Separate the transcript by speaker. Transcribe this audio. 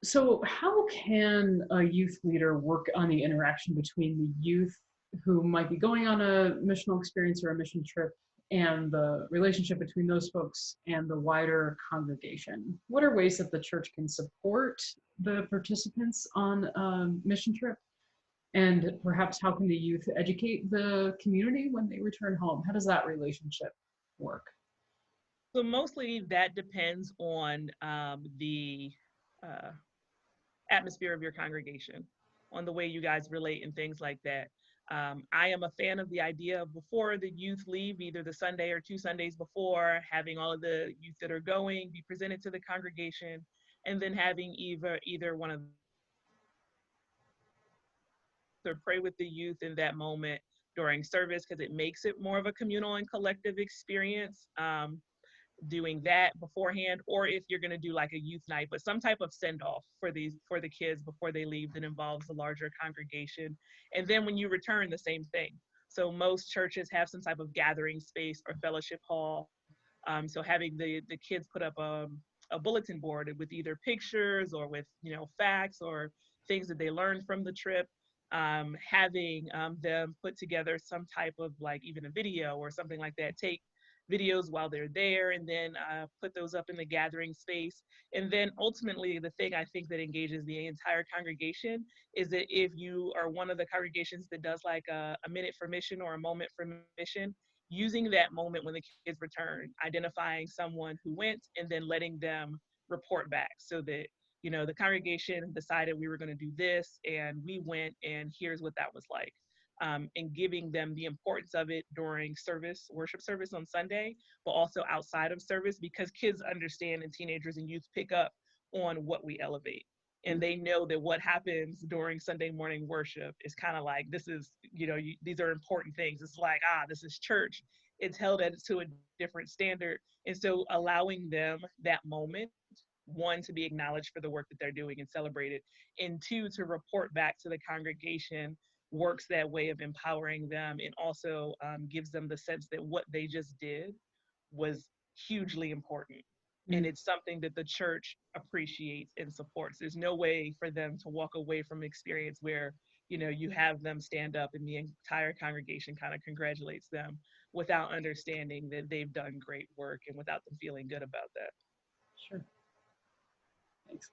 Speaker 1: So, how can a youth leader work on the interaction between the youth who might be going on a missional experience or a mission trip and the relationship between those folks and the wider congregation? What are ways that the church can support the participants on a mission trip? And perhaps how can the youth educate the community when they return home? How does that relationship work?
Speaker 2: So mostly that depends on the uh, atmosphere of your congregation, on the way you guys relate and things like that. I am a fan of the idea of before the youth leave, either the Sunday or 2 Sundays before, having all of the youth that are going be presented to the congregation, and then having either one of or pray with the youth in that moment during service because it makes it more of a communal and collective experience. Doing that beforehand, or if you're going to do like a youth night, but some type of send off for the kids before they leave that involves the larger congregation. And then when you return, the same thing. So most churches have some type of gathering space or fellowship hall. So having the kids put up a bulletin board with either pictures or with facts or things that they learned from the trip. Having them put together some type of like even a video or something like that. Take videos while they're there and then put those up in the gathering space. And then ultimately, the thing I think that engages the entire congregation is that if you are one of the congregations that does like a minute for mission or a moment for mission, using that moment when the kids return, identifying someone who went and then letting them report back so that the congregation decided we were going to do this and we went and here's what that was like. And giving them the importance of it during service, worship service on Sunday, but also outside of service, because kids understand and teenagers and youth pick up on what we elevate. And they know that what happens during Sunday morning worship is kind of like, this is, these are important things. It's like, this is church. It's held to a different standard. And so allowing them that moment, one, to be acknowledged for the work that they're doing and celebrated, and two, to report back to the congregation works that way of empowering them and also gives them the sense that what they just did was hugely important. And
Speaker 1: Mm.
Speaker 2: it's something that the church appreciates and supports. There's no way for them to walk away from experience where, you have them stand up and the entire congregation kind of congratulates them without understanding that they've done great work and without them feeling good about that.
Speaker 1: Sure. Thanks.